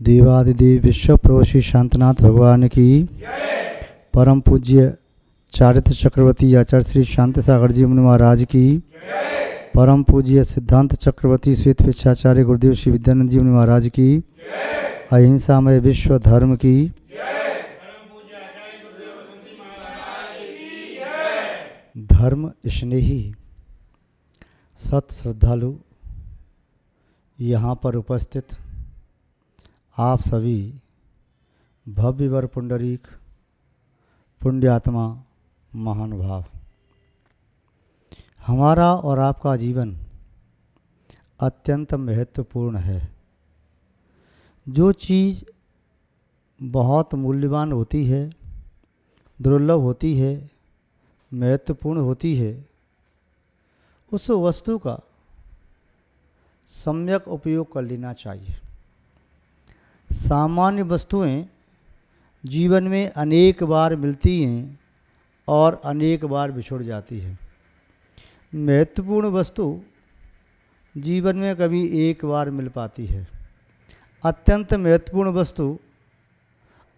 देवादिदेव विश्व प्रभु श्री शांतनाथ भगवान की परम पूज्य चारित्र चक्रवर्ती आचार्य श्री शांति सागर जी मुनि महाराज की परम पूज्य सिद्धांत चक्रवर्ती श्वेत विचाचार्य गुरुदेव श्री विद्यानंद जी मुनि महाराज की अहिंसामय विश्व धर्म की धर्म स्नेही सत श्रद्धालु यहाँ पर उपस्थित आप सभी भव्यवर पुंडरीक पुण्यात्मा महानुभाव, हमारा और आपका जीवन अत्यंत महत्वपूर्ण है। जो चीज़ बहुत मूल्यवान होती है, दुर्लभ होती है, महत्वपूर्ण होती है, उस वस्तु का सम्यक उपयोग कर लेना चाहिए। सामान्य वस्तुएं जीवन में अनेक बार मिलती हैं और अनेक बार बिछुड़ जाती हैं। महत्वपूर्ण वस्तु जीवन में कभी एक बार मिल पाती है। अत्यंत महत्वपूर्ण वस्तु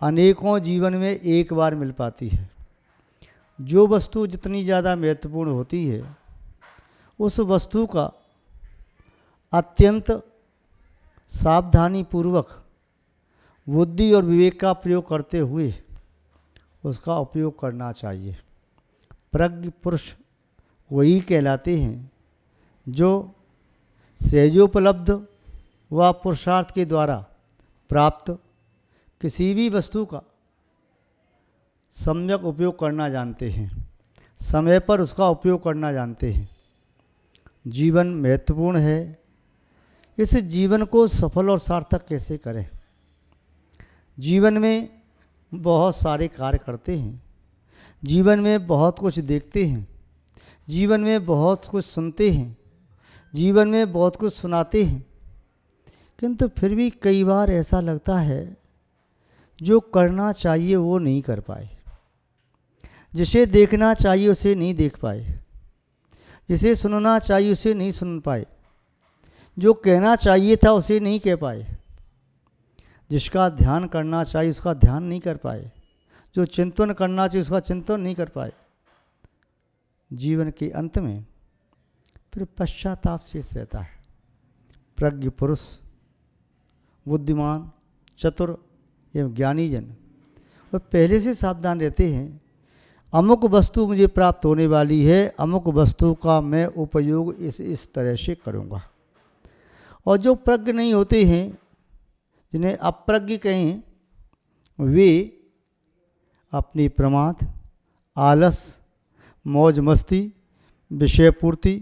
अनेकों जीवन में एक बार मिल पाती है। जो वस्तु जितनी ज़्यादा महत्वपूर्ण होती है, उस वस्तु का अत्यंत सावधानी पूर्वक बुद्धि और विवेक का प्रयोग करते हुए उसका उपयोग करना चाहिए। प्रज्ञ पुरुष वही कहलाते हैं जो सहजोपलब्ध व पुरुषार्थ के द्वारा प्राप्त किसी भी वस्तु का सम्यक उपयोग करना जानते हैं, समय पर उसका उपयोग करना जानते हैं। जीवन महत्वपूर्ण है। इस जीवन को सफल और सार्थक कैसे करें? जीवन में बहुत सारे कार्य करते हैं, जीवन में बहुत कुछ देखते हैं, जीवन में बहुत कुछ सुनते हैं, जीवन में बहुत कुछ सुनाते हैं, किंतु फिर भी कई बार ऐसा लगता है जो करना चाहिए वो नहीं कर पाए, जिसे देखना चाहिए उसे नहीं देख पाए, जिसे सुनना चाहिए उसे नहीं सुन पाए, जो कहना चाहिए था उसे नहीं कह पाए, जिसका ध्यान करना चाहिए उसका ध्यान नहीं कर पाए, जो चिंतन करना चाहिए उसका चिंतन नहीं कर पाए। जीवन के अंत में फिर पश्चाताप शेष रहता है। प्रज्ञ पुरुष, बुद्धिमान, चतुर एवं ज्ञानी जन वह पहले से सावधान रहते हैं, अमुक वस्तु मुझे प्राप्त होने वाली है, अमुक वस्तु का मैं उपयोग इस तरह से करूँगा। और जो प्रज्ञ नहीं होते हैं, जिन्हें अप्रज्ञ कहें, वे अपनी प्रमाद, आलस, मौज मस्ती, विषय पूर्ति,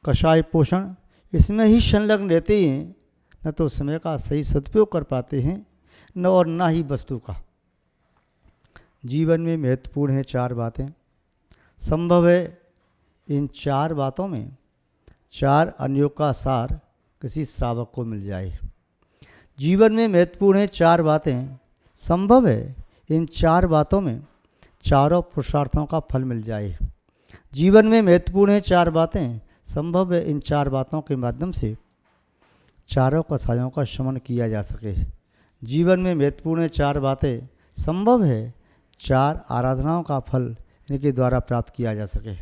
कषाय पोषण इसमें ही संलग्न रहते हैं। न तो समय का सही सदुपयोग कर पाते हैं, न और ना ही वस्तु का। जीवन में महत्वपूर्ण है चार बातें। संभव है इन चार बातों में चार अन्यों का सार किसी श्रावक को मिल जाए। जीवन में महत्वपूर्ण है चार बातें। संभव है इन चार बातों में चारों पुरुषार्थों का फल मिल जाए। जीवन में महत्वपूर्ण है चार बातें। संभव है इन चार बातों के माध्यम से चारों कसायों का शमन किया जा सके। जीवन में महत्वपूर्ण है चार बातें। संभव है चार आराधनाओं का फल इनके द्वारा प्राप्त किया जा सके।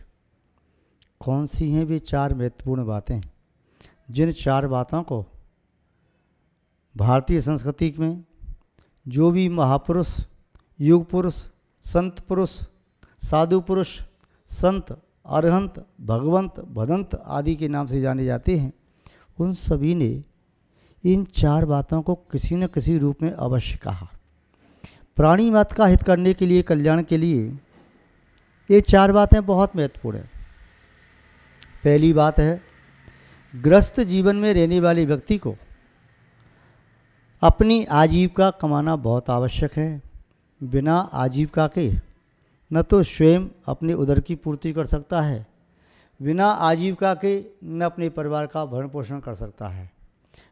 कौन सी हैं वे चार महत्वपूर्ण बातें? जिन चार बातों को भारतीय संस्कृति में जो भी महापुरुष, युग पुरुष, संत पुरुष, साधु पुरुष, संत, अरहंत, भगवंत, भदंत आदि के नाम से जाने जाते हैं, उन सभी ने इन चार बातों को किसी न किसी रूप में अवश्य कहा। प्राणी मात्र का हित करने के लिए, कल्याण के लिए ये चार बातें बहुत महत्वपूर्ण हैं। पहली बात है, ग्रस्त जीवन में रहने वाले व्यक्ति को अपनी आजीविका कमाना बहुत आवश्यक है। बिना आजीविका के न तो स्वयं अपने उदर की पूर्ति कर सकता है, बिना आजीविका के न अपने परिवार का भरण पोषण कर सकता है।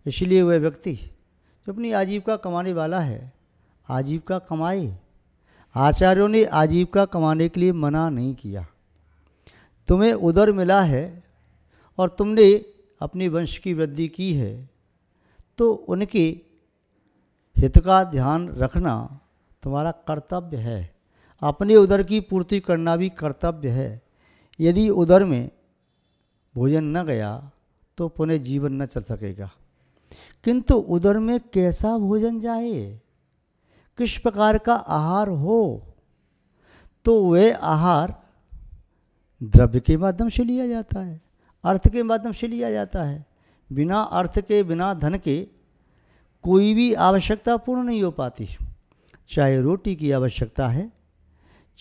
इसलिए वह व्यक्ति जो अपनी आजीविका कमाने वाला है, आजीविका कमाए। आचार्यों ने आजीविका कमाने के लिए मना नहीं किया। तुम्हें उदर मिला है और तुमने अपने वंश की वृद्धि की है, तो उनके हित का ध्यान रखना तुम्हारा कर्तव्य है। अपने उदर की पूर्ति करना भी कर्तव्य है। यदि उदर में भोजन न गया तो पुनः जीवन न चल सकेगा। किंतु उदर में कैसा भोजन जाए, किस प्रकार का आहार हो, तो वह आहार द्रव्य के माध्यम से लिया जाता है, अर्थ के माध्यम से लिया जाता है। बिना अर्थ के, बिना धन के कोई भी आवश्यकता पूर्ण नहीं हो पाती। चाहे रोटी की आवश्यकता है,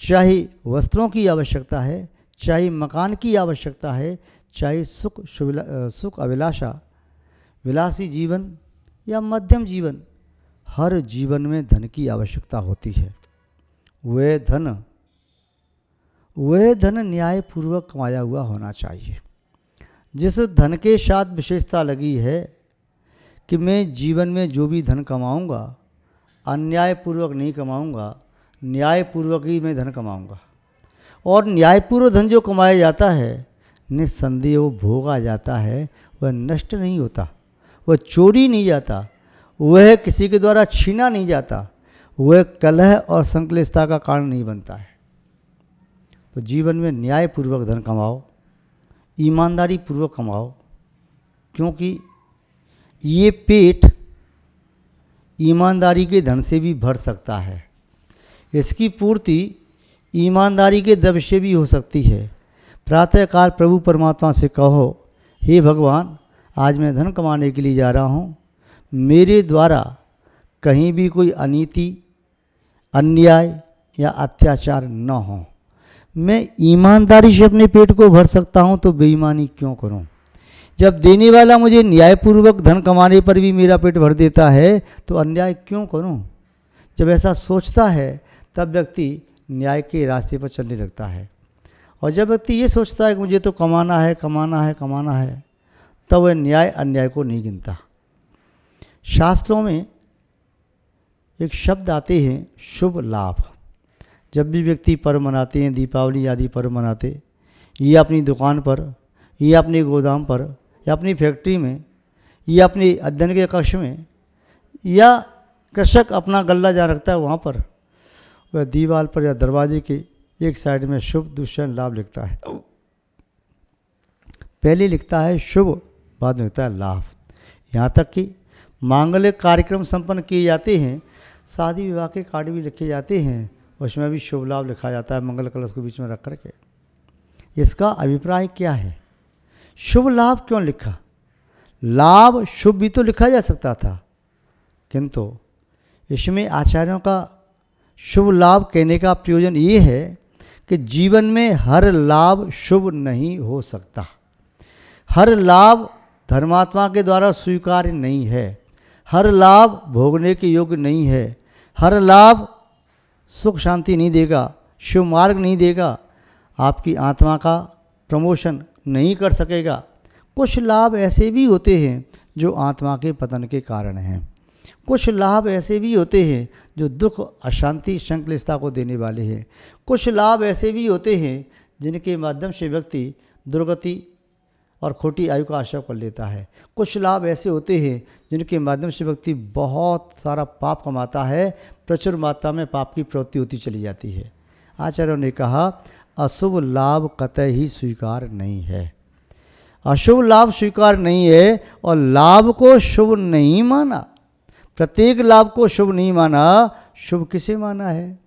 चाहे वस्त्रों की आवश्यकता है, चाहे मकान की आवश्यकता है, चाहे सुख अभिलाषा, विलासी जीवन या मध्यम जीवन, हर जीवन में धन की आवश्यकता होती है। वह धन न्यायपूर्वक कमाया हुआ होना चाहिए। जिस धन के साथ विशेषता लगी है कि मैं जीवन में जो भी धन कमाऊंगा अन्यायपूर्वक नहीं कमाऊंगा, न्यायपूर्वक ही मैं धन कमाऊंगा। और न्यायपूर्वक धन जो कमाया जाता है निस्संदेह वो भोगा जाता है, वह नष्ट नहीं होता, वह चोरी नहीं जाता, वह किसी के द्वारा छीना नहीं जाता, वह कलह और संक्लिष्टता का कारण नहीं बनता है। तो जीवन में न्यायपूर्वक धन कमाओ, ईमानदारी पूर्वक कमाओ, क्योंकि ये पेट ईमानदारी के धन से भी भर सकता है। इसकी पूर्ति ईमानदारी के द्रव्य से भी हो सकती है। प्रातःकाल प्रभु परमात्मा से कहो, हे भगवान, आज मैं धन कमाने के लिए जा रहा हूँ, मेरे द्वारा कहीं भी कोई अनीति, अन्याय या अत्याचार न हो। मैं ईमानदारी से अपने पेट को भर सकता हूँ तो बेईमानी क्यों करूँ। जब देने वाला मुझे न्यायपूर्वक धन कमाने पर भी मेरा पेट भर देता है तो अन्याय क्यों करूं। जब ऐसा सोचता है तब व्यक्ति न्याय के रास्ते पर चलने लगता है। और जब व्यक्ति ये सोचता है कि मुझे तो कमाना है, तब वह न्याय अन्याय को नहीं गिनता। शास्त्रों में एक शब्द आते हैं, शुभ लाभ। जब भी व्यक्ति पर्व मनाते हैं, दीपावली आदि पर्व मनाते, या अपनी दुकान पर, या अपने गोदाम पर, या अपनी फैक्ट्री में, या अपने अध्ययन के कक्ष में, या कृषक अपना गल्ला जहाँ रखता है वहाँ पर, वह दीवार पर या दरवाजे के एक साइड में शुभ, दूसरे लाभ लिखता है। पहले लिखता है शुभ, बाद में लिखता है लाभ। यहाँ तक कि मांगलिक कार्यक्रम संपन्न किए जाते हैं, शादी विवाह के कार्ड भी लिखे जाते हैं, उसमें भी शुभ लाभ लिखा जाता है मंगल कलश को बीच में रख करके। इसका अभिप्राय क्या है? शुभ लाभ क्यों लिखा? लाभ शुभ भी तो लिखा जा सकता था, किंतु इसमें आचार्यों का शुभ लाभ कहने का प्रयोजन ये है कि जीवन में हर लाभ शुभ नहीं हो सकता। हर लाभ धर्मात्मा के द्वारा स्वीकार्य नहीं है। हर लाभ भोगने के योग्य नहीं है। हर लाभ सुख शांति नहीं देगा, शिव मार्ग नहीं देगा, आपकी आत्मा का प्रमोशन नहीं कर सकेगा। कुछ लाभ ऐसे भी होते हैं जो आत्मा के पतन के कारण हैं। कुछ लाभ ऐसे भी होते हैं जो दुख, अशांति, संक्लिष्टता को देने वाले हैं। कुछ लाभ ऐसे भी होते हैं जिनके माध्यम से व्यक्ति दुर्गति और खोटी आयु का आश्रय कर लेता है। कुछ लाभ ऐसे होते हैं जिनके माध्यम से व्यक्ति बहुत सारा पाप कमाता है, प्रचुर मात्रा में पाप की प्रवृत्ति होती चली जाती है। आचार्यों ने कहा अशुभ लाभ कतई ही स्वीकार नहीं है। अशुभ लाभ स्वीकार नहीं है और लाभ को शुभ नहीं माना। प्रत्येक लाभ को शुभ नहीं माना। शुभ किसे माना है?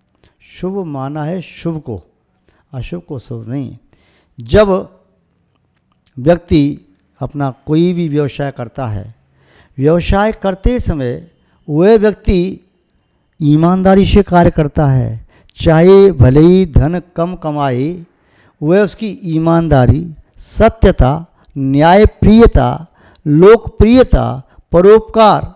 शुभ माना है शुभ को, अशुभ को शुभ नहीं। जब व्यक्ति अपना कोई भी व्यवसाय करता है, व्यवसाय करते समय वह व्यक्ति ईमानदारी से कार्य करता है, चाहे भले ही धन कम कमाए, वह उसकी ईमानदारी, सत्यता, न्यायप्रियता, लोकप्रियता, परोपकार,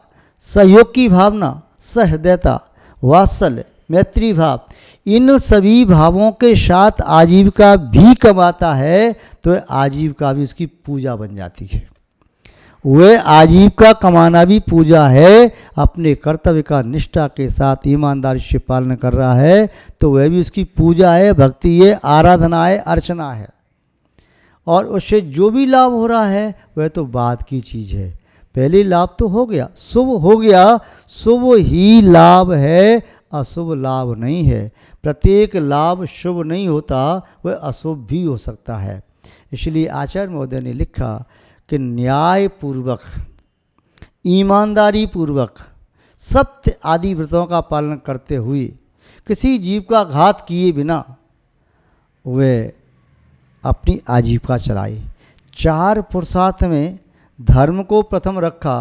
सहयोग की भावना, सहृदयता, वात्सल्य, मैत्री भाव, इन सभी भावों के साथ आजीविका भी कमाता है तो आजीविका भी उसकी पूजा बन जाती है। वह आजीविका कमाना भी पूजा है। अपने कर्तव्य का निष्ठा के साथ ईमानदारी से पालन कर रहा है तो वह भी उसकी पूजा है, भक्ति है, आराधना है, अर्चना है। और उससे जो भी लाभ हो रहा है वह तो बाद की चीज़ है। पहले लाभ तो हो गया, शुभ हो गया, शुभ ही लाभ है, अशुभ लाभ नहीं है। प्रत्येक लाभ शुभ नहीं होता, वह अशुभ भी हो सकता है। इसलिए आचार्य महोदय ने लिखा कि न्यायपूर्वक, ईमानदारी पूर्वक, सत्य आदि व्रतों का पालन करते हुए, किसी जीव का घात किए बिना वे अपनी आजीविका चलाए। 4 पुरुषार्थ में धर्म को प्रथम रखा,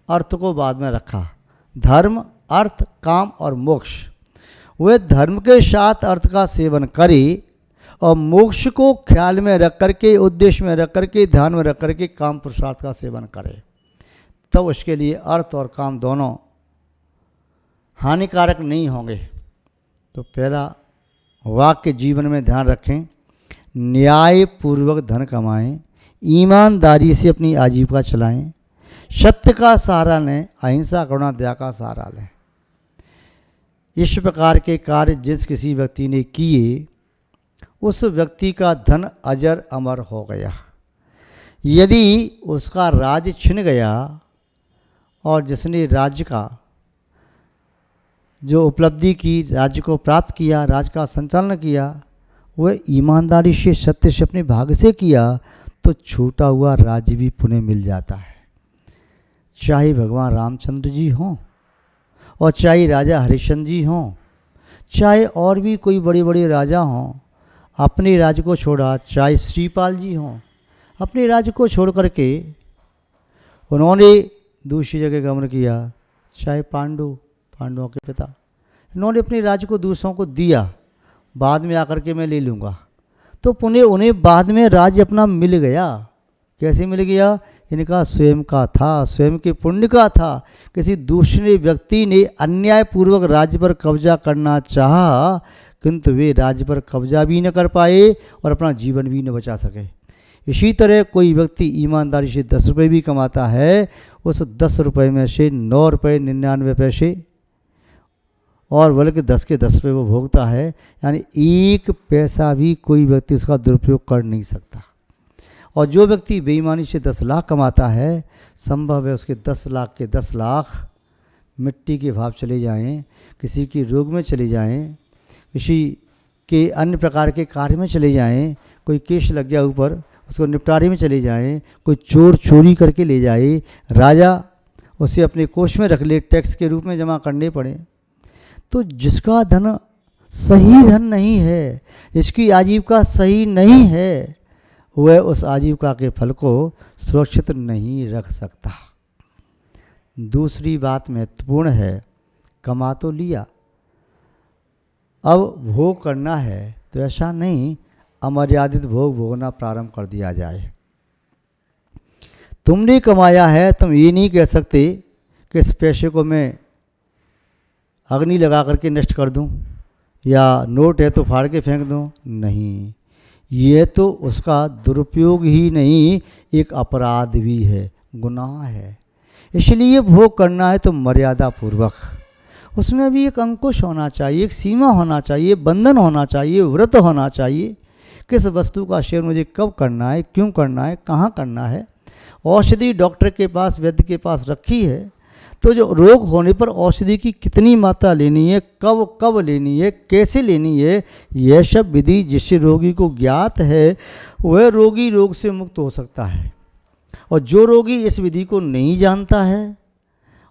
अर्थ को बाद में रखा। धर्म, अर्थ, काम और मोक्ष। वे धर्म के साथ अर्थ का सेवन करे और मोक्ष को ख्याल में रख करके, उद्देश्य में रख करके, ध्यान में रख करके काम पुरुषार्थ का सेवन करे, तब उसके लिए अर्थ और काम दोनों हानिकारक नहीं होंगे। तो पहला वाक्य जीवन में ध्यान रखें, न्यायपूर्वक धन कमाएं, ईमानदारी से अपनी आजीविका चलाएं, सत्य का सहारा लें, अहिंसा, करुणा, दया का सहारा लें। इस प्रकार के कार्य जिस किसी व्यक्ति ने किए, उस व्यक्ति का धन अजर अमर हो गया। यदि उसका राज्य छिन गया और जिसने राज्य का जो उपलब्धि की, राज्य को प्राप्त किया, राज्य का संचालन किया, वह ईमानदारी से, सत्य से, अपने भाग्य से किया, तो छूटा हुआ राज्य भी पुनः मिल जाता है। चाहे भगवान रामचंद्र जी हों और चाहे राजा हरिश्चंद्र जी हों, चाहे और भी कोई बड़े बड़े राजा हों, अपने राज्य को छोड़ा, चाहे श्रीपाल जी हों, अपने राज्य को छोड़ करके उन्होंने दूसरी जगह गमन किया, चाहे पांडवों के पिता, इन्होंने अपने राज्य को दूसरों को दिया, बाद में आकर के मैं ले लूँगा, तो पुनः उन्हें बाद में राज्य अपना मिल गया। कैसे मिल गया? इनका स्वयं का था, स्वयं के पुण्य का था। किसी दूसरे व्यक्ति ने अन्यायपूर्वक राज्य पर कब्जा करना चाहा, किंतु वे राज्य पर कब्जा भी न कर पाए और अपना जीवन भी न बचा सके। इसी तरह कोई व्यक्ति ईमानदारी से 10 रुपये भी कमाता है, उस 10 रुपये में से 9 रुपये 99 पैसे और बल्कि 10 के 10 रुपये वो भोगता है, यानी 1 पैसा भी कोई व्यक्ति उसका दुरुपयोग कर नहीं सकता। और जो व्यक्ति बेईमानी से 10 लाख कमाता है, संभव है उसके 10 लाख के 10 लाख मिट्टी के भाव चले जाएं, किसी की रोग में चले जाएं, किसी के अन्य प्रकार के कार्य में चले जाएं, कोई केस लग गया ऊपर, उसको निपटारे में चले जाएं, कोई चोर चोरी करके ले जाए, राजा उसे अपने कोष में रख ले, टैक्स के रूप में जमा करने पड़े। तो जिसका धन सही धन नहीं है, जिसकी आजीविका सही नहीं है, वह उस आजीविका के फल को सुरक्षित नहीं रख सकता। दूसरी बात महत्वपूर्ण है, कमा तो लिया, अब भोग करना है, तो ऐसा नहीं अमर्यादित भोग भोगना प्रारंभ कर दिया जाए। तुमने कमाया है, तुम ये नहीं कह सकते कि इस पैसे को मैं अग्नि लगा करके नष्ट कर दूं, या नोट है तो फाड़ के फेंक दूं। नहीं, ये तो उसका दुरुपयोग ही नहीं, एक अपराध भी है, गुनाह है। इसलिए भोग करना है तो मर्यादा पूर्वक, उसमें भी एक अंकुश होना चाहिए, एक सीमा होना चाहिए, बंधन होना चाहिए, व्रत होना चाहिए। किस वस्तु का सेवन मुझे कब करना है, क्यों करना है, कहाँ करना है। औषधि डॉक्टर के पास, वैद्य के पास रखी है, तो जो रोग होने पर औषधि की कितनी मात्रा लेनी है, कब कब लेनी है, कैसे लेनी है, यह सब विधि जिससे रोगी को ज्ञात है, वह रोगी रोग से मुक्त हो सकता है। और जो रोगी इस विधि को नहीं जानता है,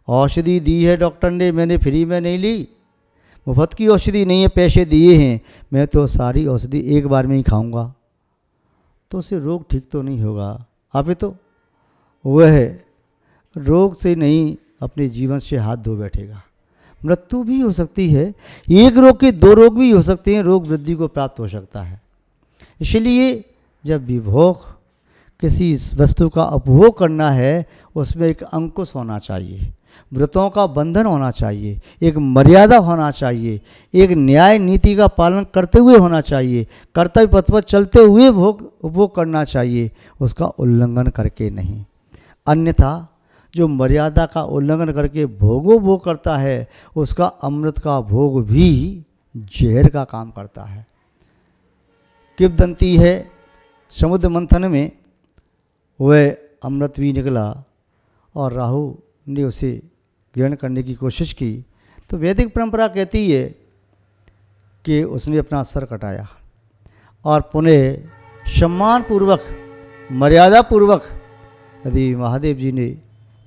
औषधि दी है डॉक्टर ने, मैंने फ्री में नहीं ली, मुफ्त की औषधि नहीं है, पैसे दिए हैं, मैं तो सारी औषधि एक बार में ही खाऊंगा, तो उससे रोग ठीक तो नहीं होगा। अभी तो वह रोग से नहीं, अपने जीवन से हाथ धो बैठेगा। मृत्यु भी हो सकती है, एक रोग के 2 रोग भी हो सकते हैं, रोग वृद्धि को प्राप्त हो सकता है। इसलिए जब भी भोग, किसी वस्तु का उपभोग करना है, उसमें एक अंकुश होना चाहिए, व्रतों का बंधन होना चाहिए, एक मर्यादा होना चाहिए, एक न्याय नीति का पालन करते हुए होना चाहिए, कर्तव्य पथ पर चलते हुए उपभोग करना चाहिए, उसका उल्लंघन करके नहीं। अन्यथा जो मर्यादा का उल्लंघन करके भोग करता है, उसका अमृत का भोग भी जहर का काम करता है। किंवदंती है, समुद्र मंथन में वह अमृत भी निकला और राहु ने उसे ग्रहण करने की कोशिश की, तो वैदिक परंपरा कहती है कि उसने अपना सर कटाया और पुनः सम्मानपूर्वक मर्यादापूर्वक यदि महादेव जी ने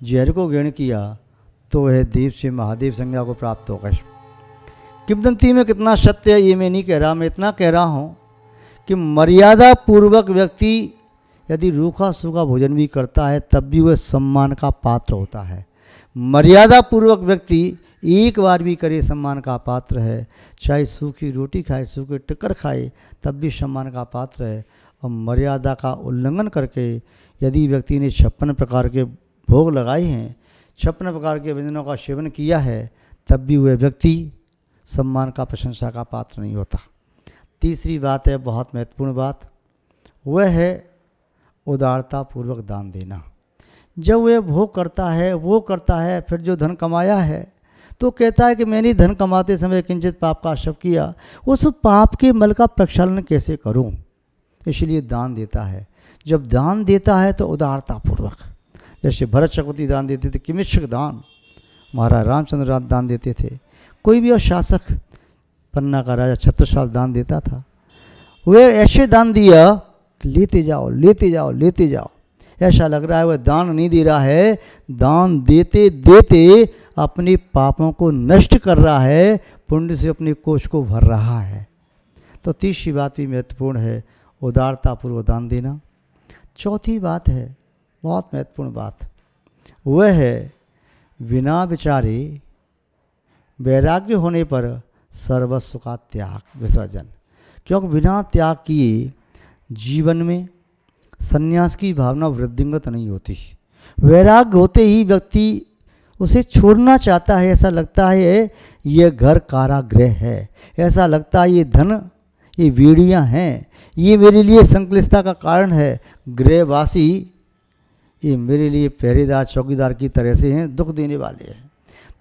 जहर को ग्रहण किया तो वह देव से महादेव संज्ञा को प्राप्त होगा। किंवदंती में कितना सत्य है ये मैं नहीं कह रहा, मैं इतना कह रहा हूँ कि मर्यादापूर्वक व्यक्ति यदि रूखा सूखा भोजन भी करता है तब भी वह सम्मान का पात्र होता है। मर्यादापूर्वक व्यक्ति एक बार भी करे सम्मान का पात्र है, चाहे सूखी रोटी खाए, सूखे टिक्कर खाए, तब भी सम्मान का पात्र है। और मर्यादा का उल्लंघन करके यदि व्यक्ति ने 56 प्रकार के भोग लगाए हैं, 56 प्रकार के व्यंजनों का सेवन किया है, तब भी वह व्यक्ति सम्मान का प्रशंसा का पात्र नहीं होता। तीसरी बात है, बहुत महत्वपूर्ण बात, वह है उदारतापूर्वक दान देना। जब वह भोग करता है, वो करता है, फिर जो धन कमाया है तो कहता है कि मैंने धन कमाते समय किंचित पाप का आश्रव किया, उस पाप के मल का प्रक्षालन कैसे करूं, इसलिए दान देता है। जब दान देता है तो उदारतापूर्वक, जैसे भरत चक्रवर्ती दान देते थे, किमिच्छक दान महाराज रामचंद्र दान देते थे, कोई भी और शासक, पन्ना का राजा छत्रसाल दान देता था। वह ऐसे दान दिया कि लेते जाओ लेते जाओ लेते जाओ, ऐसा लग रहा है वह दान नहीं दे रहा है, दान देते देते अपने पापों को नष्ट कर रहा है, पुण्य से अपने कोष को भर रहा है। तो तीसरी बात भी महत्वपूर्ण है, उदारतापूर्वक दान देना। चौथी बात है, बहुत महत्वपूर्ण बात, वह है बिना विचारे वैराग्य होने पर सर्वस्व का त्याग विसर्जन। क्योंकि बिना त्याग किए जीवन में संन्यास की भावना वृद्धिंगत नहीं होती। वैराग्य होते ही व्यक्ति उसे छोड़ना चाहता है, ऐसा लगता है ये घर कारागृह है, ऐसा लगता है ये धन, ये बेड़ियाँ हैं, ये मेरे लिए संकलिष्टता का कारण है, गृहवासी ये मेरे लिए पहरेदार चौकीदार की तरह से हैं, दुख देने वाले हैं।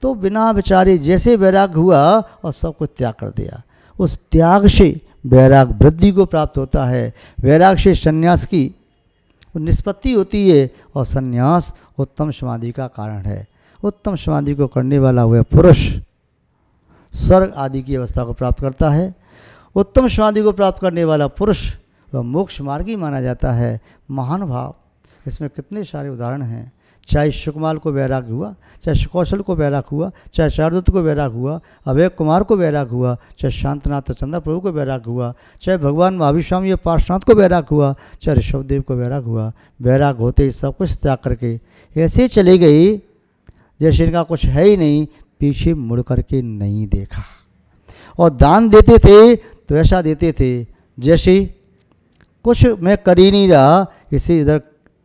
तो बिना विचारे जैसे वैराग्य हुआ और सब कुछ त्याग कर दिया, उस त्याग से वैराग वृद्धि को प्राप्त होता है, वैराग से संन्यास की निष्पत्ति होती है और संन्यास उत्तम समाधि का कारण है। उत्तम समाधि को करने वाला वह पुरुष स्वर्ग आदि की अवस्था को प्राप्त करता है। उत्तम समाधि को प्राप्त करने वाला पुरुष वह मोक्ष मार्गी माना जाता है। महान भाव, इसमें कितने सारे उदाहरण हैं, चाहे सुकुमार को वैराग्य हुआ, चाहे सुकौशल को वैराग्य हुआ, चाहे चारुदत्त को वैराग्य हुआ, अभय कुमार को वैराग्य हुआ, चाहे शांतनाथ चंद्र प्रभु को वैराग्य हुआ, चाहे भगवान महावीर स्वामी या पार्श्वनाथ को वैराग्य हुआ, चाहे ऋषभदेव को वैराग्य हुआ। वैराग्य होते ही सब कुछ त्याग करके ऐसे चले गए जैसे इनका कुछ है ही नहीं, पीछे मुड़ करके नहीं देखा। और दान देते थे तो ऐसा देते थे जैसे कुछ मैं कर ही नहीं रहा, इसे इधर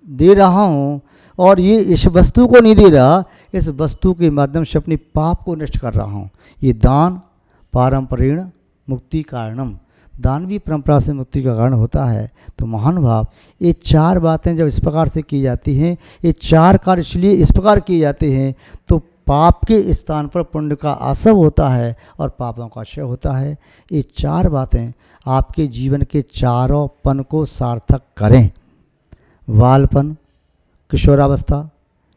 दे रहा हूँ और ये इस वस्तु को नहीं दे रहा, इस वस्तु के माध्यम से अपने पाप को नष्ट कर रहा हूँ। ये दान पारंपरेण मुक्ति कारणम, दान भी परंपरा से मुक्ति का कारण होता है। तो महान भाव, ये चार बातें जब इस प्रकार से की जाती हैं, ये चार कार्य इसलिए इस प्रकार किए जाते हैं तो पाप के स्थान पर पुण्य का आसव होता है और पापों का क्षय होता है। ये चार बातें आपके जीवन के चारों पन को सार्थक करें। बालपन, किशोरावस्था,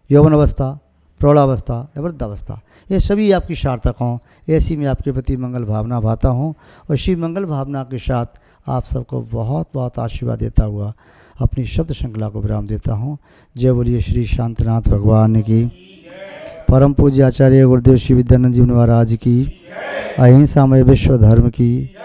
यौवनावस्था, प्रौढ़ावस्था या वृद्धावस्था, ये सभी आपकी सार्थक हों, ऐसी मैं आपके प्रति मंगल भावना भाता हूँ। और इसी मंगल भावना के साथ आप सबको बहुत बहुत आशीर्वाद देता हुआ अपनी शब्द श्रृंखला को विराम देता हूँ। जय बोलिए श्री शांतनाथ भगवान की, परम पूज्य आचार्य गुरुदेव श्री विद्यानंद जी महाराज की, अहिंसामय विश्व धर्म की।